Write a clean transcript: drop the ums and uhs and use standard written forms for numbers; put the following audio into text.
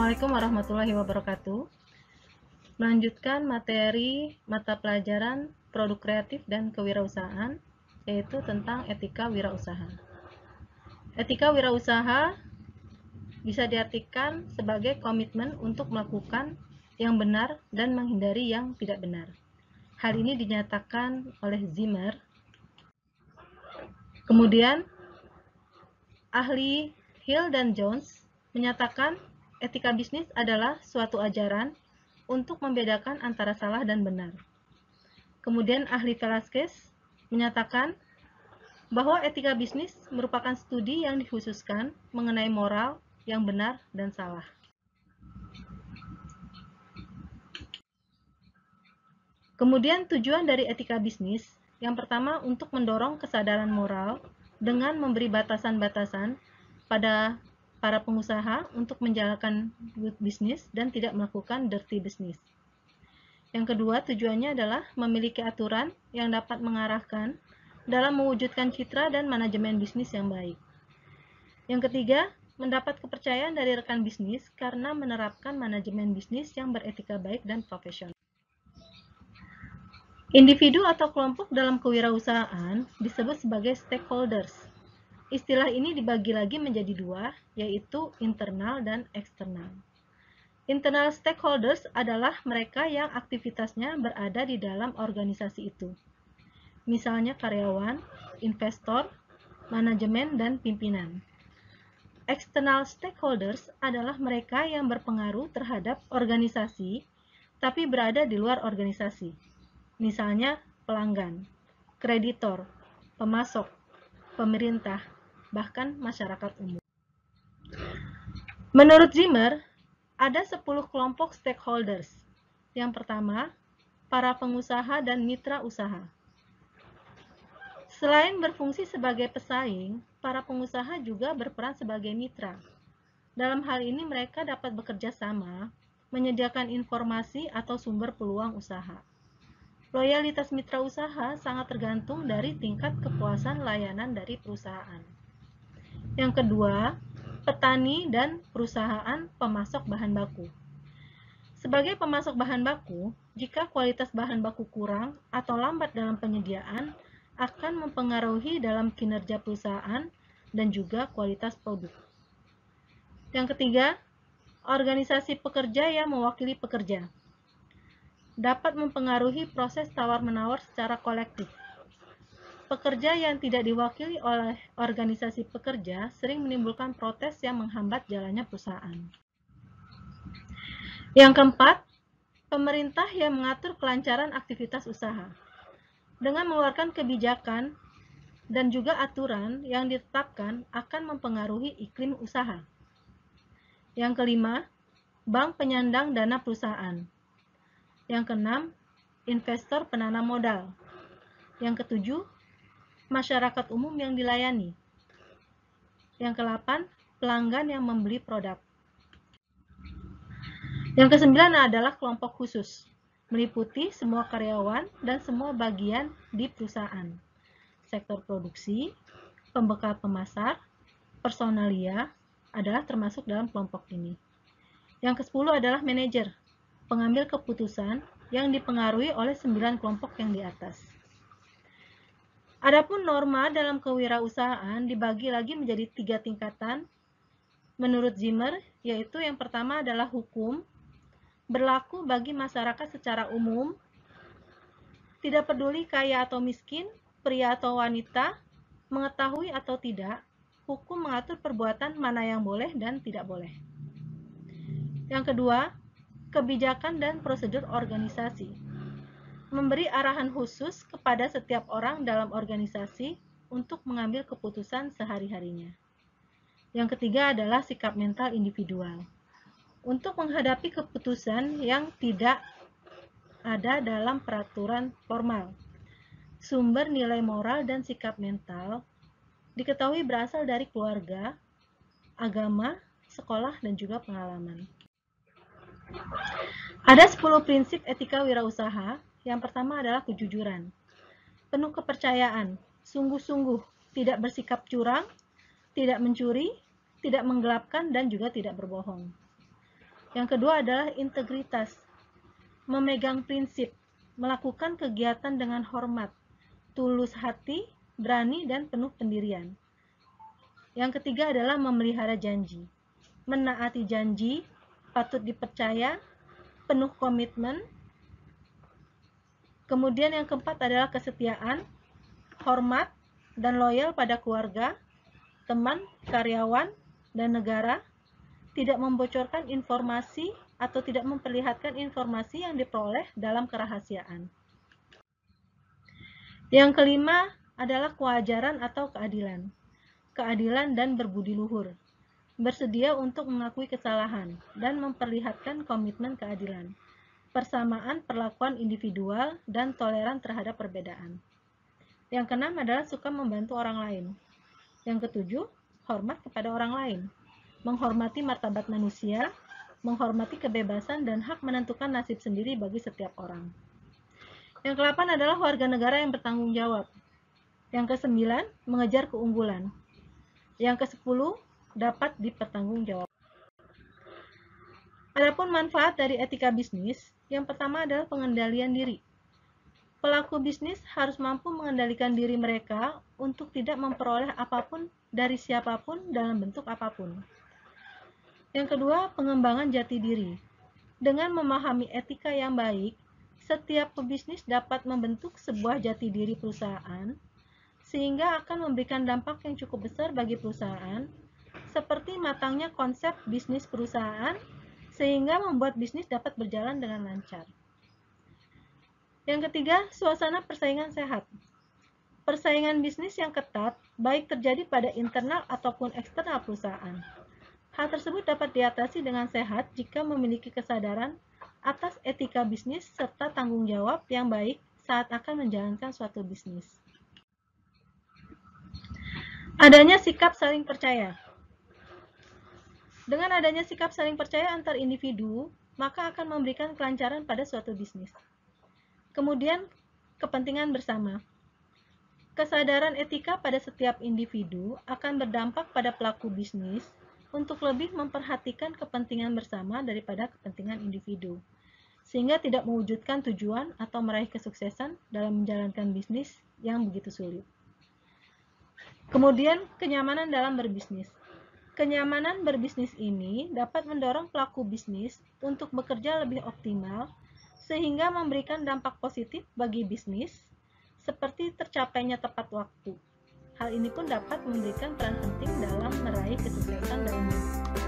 Assalamualaikum warahmatullahi wabarakatuh. Melanjutkan materi mata pelajaran produk kreatif dan kewirausahaan, yaitu tentang etika wirausaha. Etika wirausaha bisa diartikan sebagai komitmen untuk melakukan yang benar dan menghindari yang tidak benar. Hal ini dinyatakan oleh Zimmer. Kemudian, ahli Hill dan Jones menyatakan etika bisnis adalah suatu ajaran untuk membedakan antara salah dan benar. Kemudian ahli Velasquez menyatakan bahwa etika bisnis merupakan studi yang dikhususkan mengenai moral yang benar dan salah. Kemudian tujuan dari etika bisnis, yang pertama untuk mendorong kesadaran moral dengan memberi batasan-batasan pada para pengusaha untuk menjalankan good business dan tidak melakukan dirty business. Yang kedua, tujuannya adalah memiliki aturan yang dapat mengarahkan dalam mewujudkan citra dan manajemen bisnis yang baik. Yang ketiga, mendapat kepercayaan dari rekan bisnis karena menerapkan manajemen bisnis yang beretika baik dan profesional. Individu atau kelompok dalam kewirausahaan disebut sebagai stakeholders. Istilah ini dibagi lagi menjadi dua, yaitu internal dan eksternal. Internal stakeholders adalah mereka yang aktivitasnya berada di dalam organisasi itu. Misalnya karyawan, investor, manajemen, dan pimpinan. External stakeholders adalah mereka yang berpengaruh terhadap organisasi, tapi berada di luar organisasi. Misalnya pelanggan, kreditor, pemasok, pemerintah, bahkan masyarakat umum. Menurut Zimmer, ada 10 kelompok stakeholders. Yang pertama, para pengusaha dan mitra usaha. Selain berfungsi sebagai pesaing, para pengusaha juga berperan sebagai mitra. Dalam hal ini mereka dapat bekerja sama, menyediakan informasi atau sumber peluang usaha. Loyalitas mitra usaha sangat tergantung dari tingkat kepuasan layanan dari perusahaan. Yang kedua, petani dan perusahaan pemasok bahan baku. Sebagai pemasok bahan baku, jika kualitas bahan baku kurang atau lambat dalam penyediaan, akan mempengaruhi dalam kinerja perusahaan dan juga kualitas produk. Yang ketiga, organisasi pekerja yang mewakili pekerja dapat mempengaruhi proses tawar-menawar secara kolektif. Pekerja yang tidak diwakili oleh organisasi pekerja sering menimbulkan protes yang menghambat jalannya perusahaan. Yang keempat, pemerintah yang mengatur kelancaran aktivitas usaha. Dengan mengeluarkan kebijakan dan juga aturan yang ditetapkan akan mempengaruhi iklim usaha. Yang kelima, bank penyandang dana perusahaan. Yang keenam, investor penanam modal. Yang ketujuh, masyarakat umum yang dilayani. Yang ke-8, pelanggan yang membeli produk. Yang ke-9 adalah kelompok khusus, meliputi semua karyawan dan semua bagian di perusahaan. Sektor produksi, pembekal pemasar, personalia adalah termasuk dalam kelompok ini. Yang ke-10 adalah manajer, pengambil keputusan yang dipengaruhi oleh 9 kelompok yang di atas. Adapun norma dalam kewirausahaan dibagi lagi menjadi 3 tingkatan menurut Zimmer, yaitu yang pertama adalah hukum, berlaku bagi masyarakat secara umum, tidak peduli kaya atau miskin, pria atau wanita, mengetahui atau tidak, hukum mengatur perbuatan mana yang boleh dan tidak boleh. Yang kedua, kebijakan dan prosedur organisasi. Memberi arahan khusus kepada setiap orang dalam organisasi untuk mengambil keputusan sehari-harinya. Yang ketiga adalah sikap mental individual. Untuk menghadapi keputusan yang tidak ada dalam peraturan formal. Sumber nilai moral dan sikap mental diketahui berasal dari keluarga, agama, sekolah, dan juga pengalaman. Ada 10 prinsip etika wirausaha. Yang pertama adalah kejujuran, penuh kepercayaan, sungguh-sungguh, tidak bersikap curang, tidak mencuri, tidak menggelapkan, dan juga tidak berbohong. Yang kedua adalah integritas, memegang prinsip, melakukan kegiatan dengan hormat, tulus hati, berani, dan penuh pendirian. Yang ketiga adalah memelihara janji, menaati janji, patut dipercaya, penuh komitmen. Kemudian yang keempat adalah kesetiaan, hormat, dan loyal pada keluarga, teman, karyawan, dan negara, tidak membocorkan informasi atau tidak memperlihatkan informasi yang diperoleh dalam kerahasiaan. Yang kelima adalah kewajaran atau keadilan. Keadilan dan berbudi luhur, bersedia untuk mengakui kesalahan dan memperlihatkan komitmen keadilan, persamaan perlakuan individual, dan toleran terhadap perbedaan. Yang keenam adalah suka membantu orang lain. Yang ketujuh, hormat kepada orang lain, menghormati martabat manusia, menghormati kebebasan dan hak menentukan nasib sendiri bagi setiap orang. Yang ke-8 adalah warga negara yang bertanggung jawab. Yang ke-9, mengejar keunggulan. Yang ke-10, dapat dipertanggungjawabkan. Adapun manfaat dari etika bisnis, yang pertama adalah pengendalian diri. Pelaku bisnis harus mampu mengendalikan diri mereka untuk tidak memperoleh apapun dari siapapun dalam bentuk apapun. Yang kedua, pengembangan jati diri. Dengan memahami etika yang baik, setiap pebisnis dapat membentuk sebuah jati diri perusahaan, sehingga akan memberikan dampak yang cukup besar bagi perusahaan, seperti matangnya konsep bisnis perusahaan, sehingga membuat bisnis dapat berjalan dengan lancar. Yang ketiga, suasana persaingan sehat. Persaingan bisnis yang ketat, baik terjadi pada internal ataupun eksternal perusahaan. Hal tersebut dapat diatasi dengan sehat jika memiliki kesadaran atas etika bisnis serta tanggung jawab yang baik saat akan menjalankan suatu bisnis. Adanya sikap saling percaya. Dengan adanya sikap saling percaya antar individu, maka akan memberikan kelancaran pada suatu bisnis. Kemudian, kepentingan bersama. Kesadaran etika pada setiap individu akan berdampak pada pelaku bisnis untuk lebih memperhatikan kepentingan bersama daripada kepentingan individu, sehingga tidak mewujudkan tujuan atau meraih kesuksesan dalam menjalankan bisnis yang begitu sulit. Kemudian, kenyamanan dalam berbisnis. Kenyamanan berbisnis ini dapat mendorong pelaku bisnis untuk bekerja lebih optimal, sehingga memberikan dampak positif bagi bisnis, seperti tercapainya tepat waktu. Hal ini pun dapat memberikan peran penting dalam meraih kesuksesan dalam bisnis.